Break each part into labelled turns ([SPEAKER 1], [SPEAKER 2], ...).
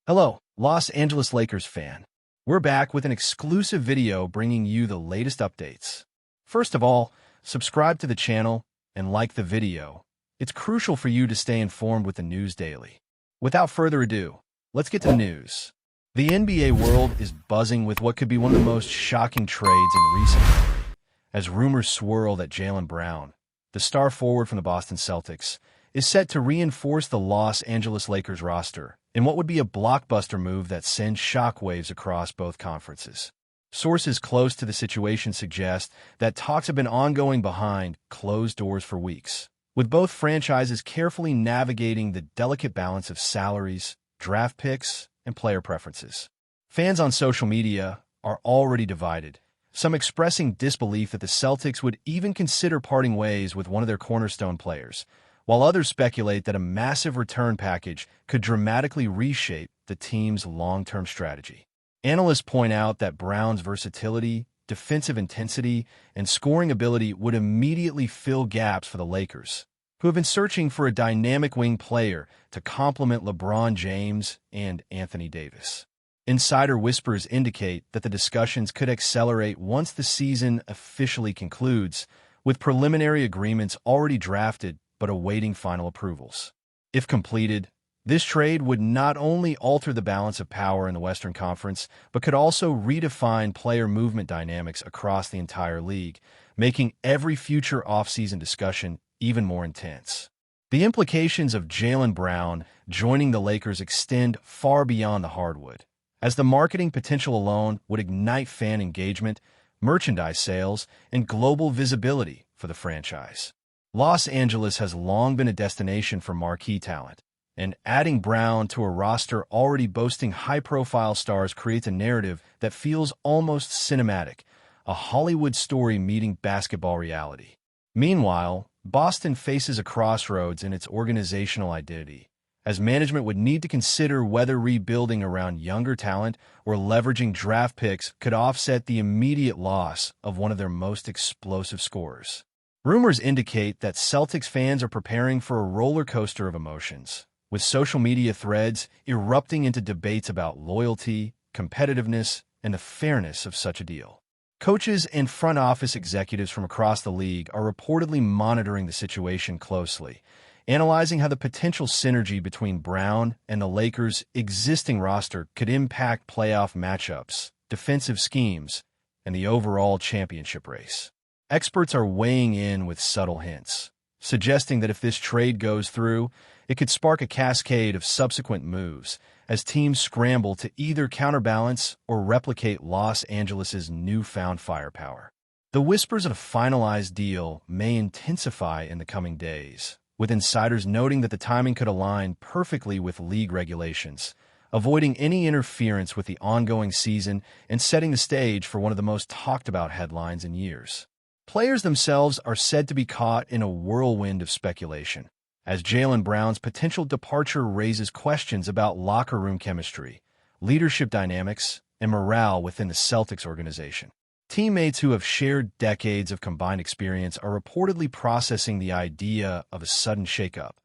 [SPEAKER 1] Hello, Los Angeles Lakers fan. We're back with an exclusive video bringing you the latest updates. First of all, subscribe to the channel and like the video. It's crucial for you to stay informed with the news daily. Without further ado, let's get to the news. The NBA world is buzzing with what could be one of the most shocking trades in recent memory, as rumors swirl that Jaylen Brown, the star forward from the Boston Celtics, is set to reinforce the Los Angeles Lakers roster in what would be a blockbuster move that sends shockwaves across both conferences. Sources close to the situation suggest that talks have been ongoing behind closed doors for weeks, with both franchises carefully navigating the delicate balance of salaries, draft picks, and player preferences. Fans on social media are already divided, some expressing disbelief that the Celtics would even consider parting ways with one of their cornerstone players, while others speculate that a massive return package could dramatically reshape the team's long-term strategy. Analysts point out that Brown's versatility, defensive intensity, and scoring ability would immediately fill gaps for the Lakers, who have been searching for a dynamic wing player to complement LeBron James and Anthony Davis. Insider whispers indicate that the discussions could accelerate once the season officially concludes, with preliminary agreements already drafted but awaiting final approvals. If completed, this trade would not only alter the balance of power in the Western Conference, but could also redefine player movement dynamics across the entire league, making every future offseason discussion even more intense. The implications of Jaylen Brown joining the Lakers extend far beyond the hardwood, as the marketing potential alone would ignite fan engagement, merchandise sales, and global visibility for the franchise. Los Angeles has long been a destination for marquee talent, and adding Brown to a roster already boasting high-profile stars creates a narrative that feels almost cinematic, a Hollywood story meeting basketball reality. Meanwhile, Boston faces a crossroads in its organizational identity, as management would need to consider whether rebuilding around younger talent or leveraging draft picks could offset the immediate loss of one of their most explosive scorers. Rumors indicate that Celtics fans are preparing for a roller coaster of emotions, with social media threads erupting into debates about loyalty, competitiveness, and the fairness of such a deal. Coaches and front office executives from across the league are reportedly monitoring the situation closely, analyzing how the potential synergy between Brown and the Lakers' existing roster could impact playoff matchups, defensive schemes, and the overall championship race. Experts are weighing in with subtle hints, suggesting that if this trade goes through, it could spark a cascade of subsequent moves as teams scramble to either counterbalance or replicate Los Angeles' newfound firepower. The whispers of a finalized deal may intensify in the coming days, with insiders noting that the timing could align perfectly with league regulations, avoiding any interference with the ongoing season and setting the stage for one of the most talked-about headlines in years. Players themselves are said to be caught in a whirlwind of speculation, as Jaylen Brown's potential departure raises questions about locker room chemistry, leadership dynamics, and morale within the Celtics organization. Teammates who have shared decades of combined experience are reportedly processing the idea of a sudden shakeup,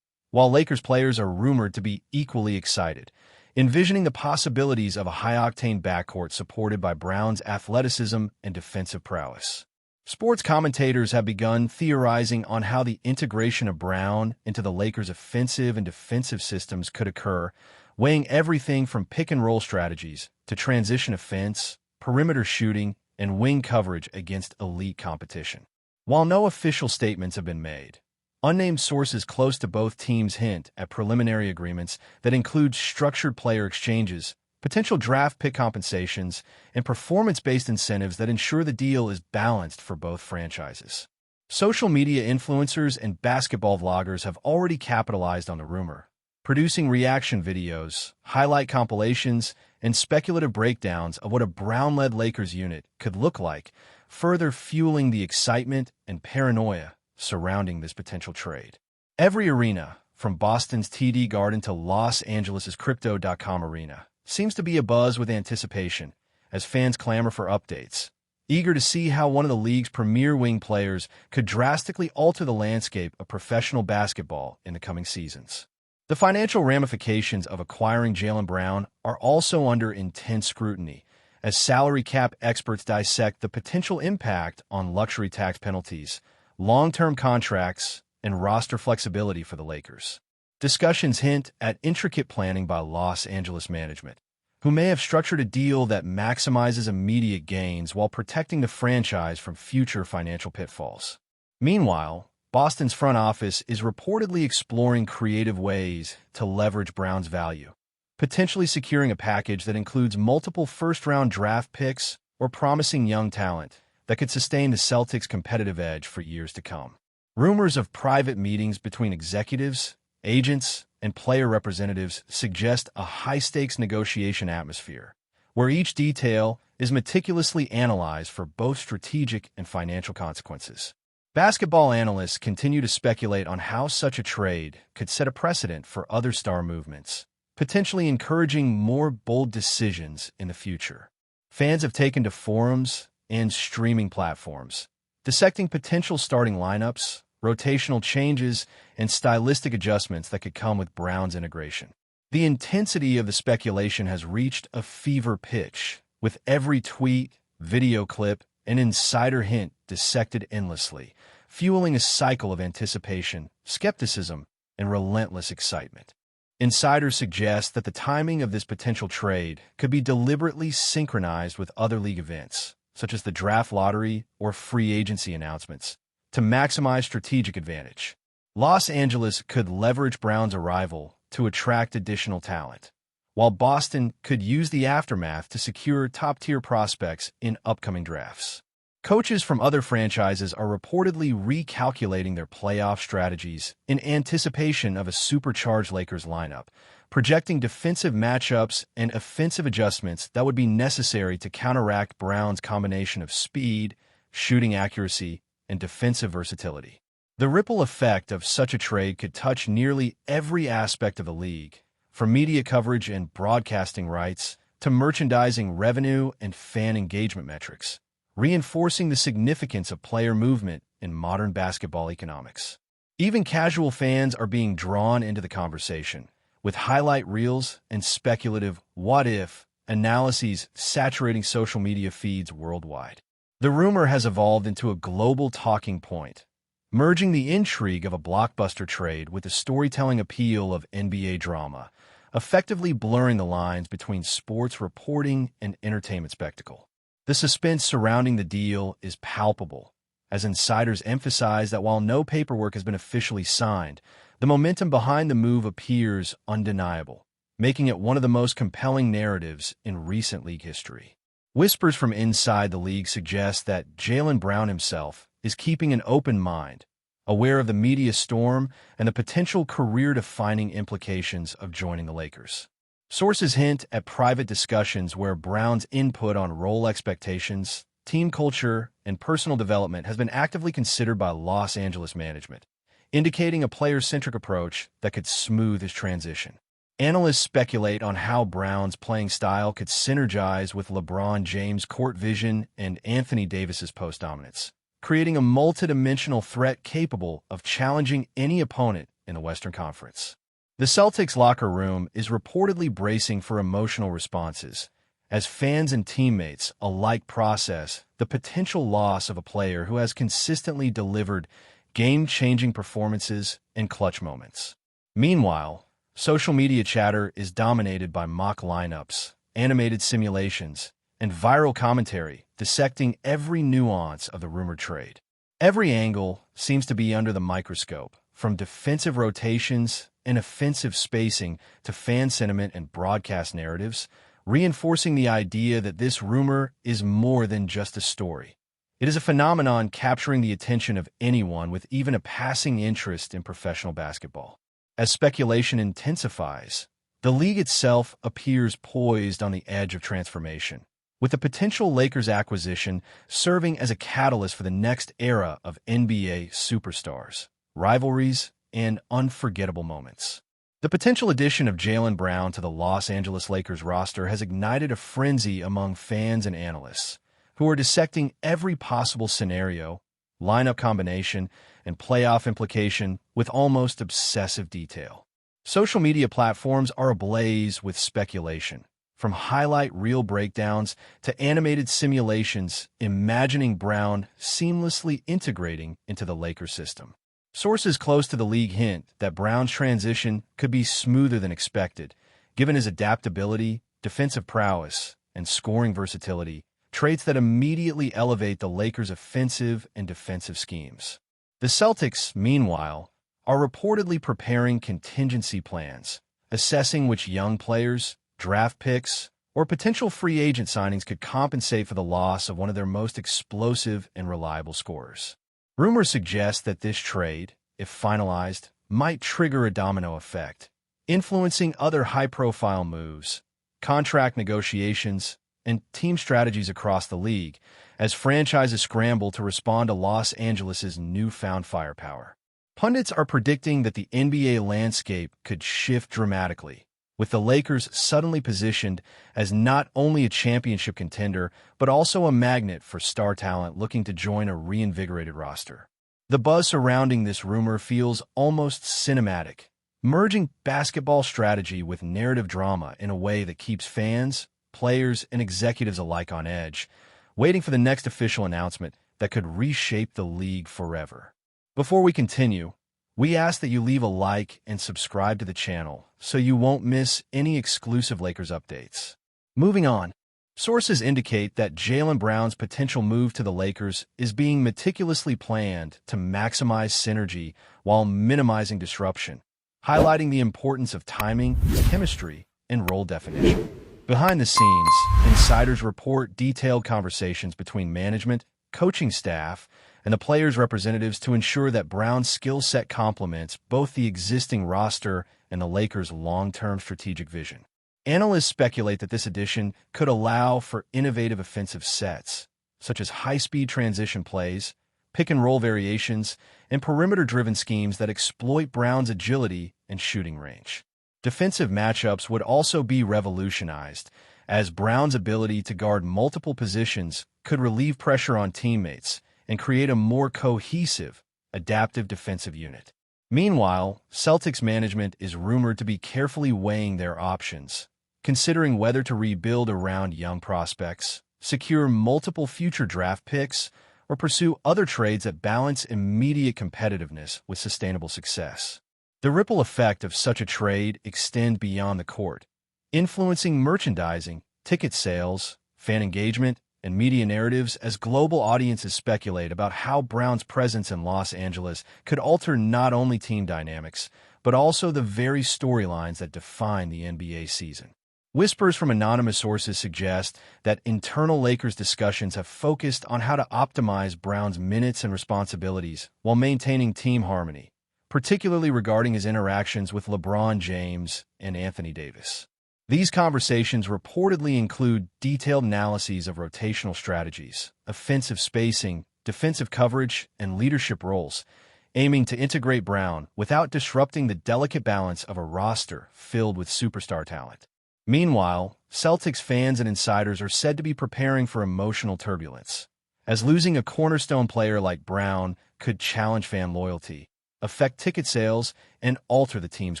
[SPEAKER 1] while Lakers players are rumored to be equally excited, envisioning the possibilities of a high-octane backcourt supported by Brown's athleticism and defensive prowess. Sports commentators have begun theorizing on how the integration of Brown into the Lakers' offensive and defensive systems could occur, weighing everything from pick-and-roll strategies to transition offense, perimeter shooting, and wing coverage against elite competition. While no official statements have been made, unnamed sources close to both teams hint at preliminary agreements that include structured player exchanges, potential draft pick compensations, and performance-based incentives that ensure the deal is balanced for both franchises. Social media influencers and basketball vloggers have already capitalized on the rumor, producing reaction videos, highlight compilations, and speculative breakdowns of what a Brown-led Lakers unit could look like, further fueling the excitement and paranoia surrounding this potential trade. Every arena, from Boston's TD Garden to Los Angeles' Crypto.com arena, seems to be abuzz with anticipation as fans clamor for updates, eager to see how one of the league's premier wing players could drastically alter the landscape of professional basketball in the coming seasons. The financial ramifications of acquiring Jaylen Brown are also under intense scrutiny, as salary cap experts dissect the potential impact on luxury tax penalties, long-term contracts, and roster flexibility for the Lakers. Discussions hint at intricate planning by Los Angeles management, who may have structured a deal that maximizes immediate gains while protecting the franchise from future financial pitfalls. Meanwhile, Boston's front office is reportedly exploring creative ways to leverage Brown's value, potentially securing a package that includes multiple first-round draft picks or promising young talent that could sustain the Celtics' competitive edge for years to come. Rumors of private meetings between executives, agents, and player representatives suggest a high-stakes negotiation atmosphere, where each detail is meticulously analyzed for both strategic and financial consequences. Basketball analysts continue to speculate on how such a trade could set a precedent for other star movements, potentially encouraging more bold decisions in the future. Fans have taken to forums and streaming platforms, dissecting potential starting lineups, rotational changes, and stylistic adjustments that could come with Brown's integration. The intensity of the speculation has reached a fever pitch, with every tweet, video clip, and insider hint dissected endlessly, fueling a cycle of anticipation, skepticism, and relentless excitement. Insiders suggest that the timing of this potential trade could be deliberately synchronized with other league events, such as the draft lottery or free agency announcements, to maximize strategic advantage. Los Angeles could leverage Brown's arrival to attract additional talent, while Boston could use the aftermath to secure top-tier prospects in upcoming drafts. Coaches from other franchises are reportedly recalculating their playoff strategies in anticipation of a supercharged Lakers lineup, projecting defensive matchups and offensive adjustments that would be necessary to counteract Brown's combination of speed, shooting accuracy, and defensive versatility. The ripple effect of such a trade could touch nearly every aspect of the league, from media coverage and broadcasting rights to merchandising revenue and fan engagement metrics, reinforcing the significance of player movement in modern basketball economics. Even casual fans are being drawn into the conversation, with highlight reels and speculative what-if analyses saturating social media feeds worldwide. The rumor has evolved into a global talking point, merging the intrigue of a blockbuster trade with the storytelling appeal of NBA drama, effectively blurring the lines between sports reporting and entertainment spectacle. The suspense surrounding the deal is palpable, as insiders emphasize that while no paperwork has been officially signed, the momentum behind the move appears undeniable, making it one of the most compelling narratives in recent league history. Whispers from inside the league suggest that Jaylen Brown himself is keeping an open mind, aware of the media storm and the potential career-defining implications of joining the Lakers. Sources hint at private discussions where Brown's input on role expectations, team culture, and personal development has been actively considered by Los Angeles management, indicating a player-centric approach that could smooth his transition. Analysts speculate on how Brown's playing style could synergize with LeBron James' court vision and Anthony Davis's post dominance, creating a multidimensional threat capable of challenging any opponent in the Western Conference. The Celtics locker room is reportedly bracing for emotional responses, as fans and teammates alike process the potential loss of a player who has consistently delivered game-changing performances and clutch moments. Meanwhile, social media chatter is dominated by mock lineups, animated simulations, and viral commentary dissecting every nuance of the rumored trade. Every angle seems to be under the microscope, from defensive rotations and offensive spacing to fan sentiment and broadcast narratives, reinforcing the idea that this rumor is more than just a story. It is a phenomenon capturing the attention of anyone with even a passing interest in professional basketball. As speculation intensifies, the league itself appears poised on the edge of transformation, with the potential Lakers acquisition serving as a catalyst for the next era of NBA superstars, rivalries, and unforgettable moments. The potential addition of Jaylen Brown to the Los Angeles Lakers roster has ignited a frenzy among fans and analysts, who are dissecting every possible scenario, lineup combination, and playoff implication with almost obsessive detail. Social media platforms are ablaze with speculation, from highlight reel breakdowns to animated simulations imagining Brown seamlessly integrating into the Lakers system. Sources close to the league hint that Brown's transition could be smoother than expected, given his adaptability, defensive prowess, and scoring versatility, traits that immediately elevate the Lakers' offensive and defensive schemes. The Celtics, meanwhile, are reportedly preparing contingency plans, assessing which young players, draft picks, or potential free agent signings could compensate for the loss of one of their most explosive and reliable scorers. Rumors suggest that this trade, if finalized, might trigger a domino effect, influencing other high-profile moves, contract negotiations, and team strategies across the league as franchises scramble to respond to Los Angeles' newfound firepower. Pundits are predicting that the NBA landscape could shift dramatically, with the Lakers suddenly positioned as not only a championship contender, but also a magnet for star talent looking to join a reinvigorated roster. The buzz surrounding this rumor feels almost cinematic, merging basketball strategy with narrative drama in a way that keeps fans, players, and executives alike on edge, waiting for the next official announcement that could reshape the league forever. Before we continue, we ask that you leave a like and subscribe to the channel so you won't miss any exclusive Lakers updates. Moving on, sources indicate that Jaylen Brown's potential move to the Lakers is being meticulously planned to maximize synergy while minimizing disruption, highlighting the importance of timing, chemistry, and role definition. Behind the scenes, insiders report detailed conversations between management, coaching staff, and the players' representatives to ensure that Brown's skill set complements both the existing roster and the Lakers' long-term strategic vision. Analysts speculate that this addition could allow for innovative offensive sets, such as high-speed transition plays, pick-and-roll variations, and perimeter-driven schemes that exploit Brown's agility and shooting range. Defensive matchups would also be revolutionized, as Brown's ability to guard multiple positions could relieve pressure on teammates and create a more cohesive, adaptive defensive unit. Meanwhile, Celtics management is rumored to be carefully weighing their options, considering whether to rebuild around young prospects, secure multiple future draft picks, or pursue other trades that balance immediate competitiveness with sustainable success. The ripple effect of such a trade extends beyond the court, influencing merchandising, ticket sales, fan engagement, and media narratives as global audiences speculate about how Brown's presence in Los Angeles could alter not only team dynamics, but also the very storylines that define the NBA season. Whispers from anonymous sources suggest that internal Lakers discussions have focused on how to optimize Brown's minutes and responsibilities while maintaining team harmony, particularly regarding his interactions with LeBron James and Anthony Davis. These conversations reportedly include detailed analyses of rotational strategies, offensive spacing, defensive coverage, and leadership roles, aiming to integrate Brown without disrupting the delicate balance of a roster filled with superstar talent. Meanwhile, Celtics fans and insiders are said to be preparing for emotional turbulence, as losing a cornerstone player like Brown could challenge fan loyalty, affect ticket sales, and alter the team's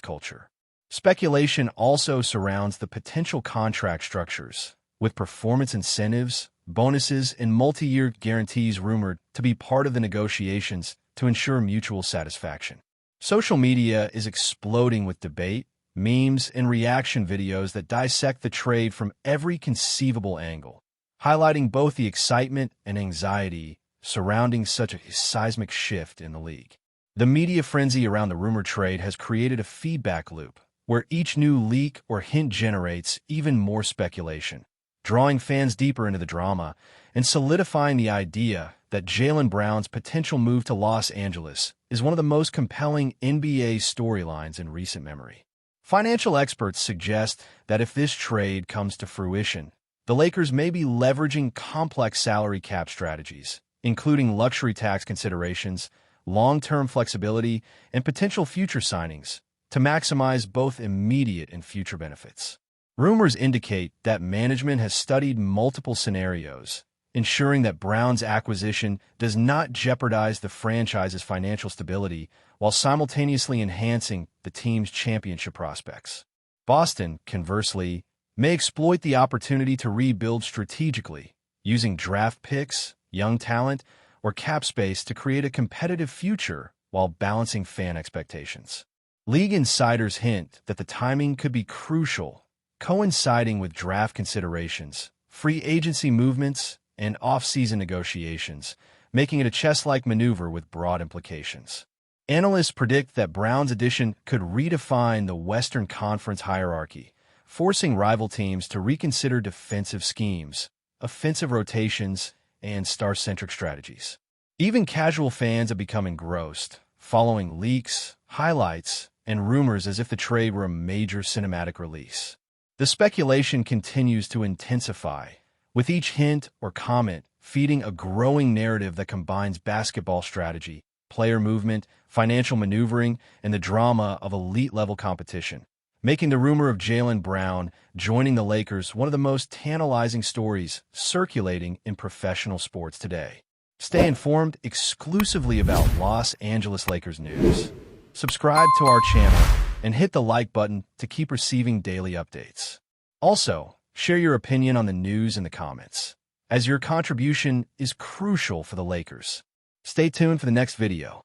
[SPEAKER 1] culture. Speculation also surrounds the potential contract structures, with performance incentives, bonuses, and multi-year guarantees rumored to be part of the negotiations to ensure mutual satisfaction. Social media is exploding with debate, memes, and reaction videos that dissect the trade from every conceivable angle, highlighting both the excitement and anxiety surrounding such a seismic shift in the league. The media frenzy around the rumored trade has created a feedback loop, where each new leak or hint generates even more speculation, drawing fans deeper into the drama and solidifying the idea that Jaylen Brown's potential move to Los Angeles is one of the most compelling NBA storylines in recent memory. Financial experts suggest that if this trade comes to fruition, the Lakers may be leveraging complex salary cap strategies, including luxury tax considerations, long-term flexibility, and potential future signings, to maximize both immediate and future benefits. Rumors indicate that management has studied multiple scenarios, ensuring that Brown's acquisition does not jeopardize the franchise's financial stability while simultaneously enhancing the team's championship prospects. Boston, conversely, may exploit the opportunity to rebuild strategically, using draft picks, young talent, or cap space to create a competitive future while balancing fan expectations. League insiders hint that the timing could be crucial, coinciding with draft considerations, free agency movements, and off-season negotiations, making it a chess-like maneuver with broad implications. Analysts predict that Brown's addition could redefine the Western Conference hierarchy, forcing rival teams to reconsider defensive schemes, offensive rotations, and star-centric strategies. Even casual fans have become engrossed, following leaks, highlights, and rumors as if the trade were a major cinematic release. The speculation continues to intensify, with each hint or comment feeding a growing narrative that combines basketball strategy, player movement, financial maneuvering, and the drama of elite-level competition, making the rumor of Jaylen Brown joining the Lakers one of the most tantalizing stories circulating in professional sports today. Stay informed exclusively about Los Angeles Lakers news. Subscribe to our channel and hit the like button to keep receiving daily updates. Also, share your opinion on the news in the comments, as your contribution is crucial for the Lakers. Stay tuned for the next video.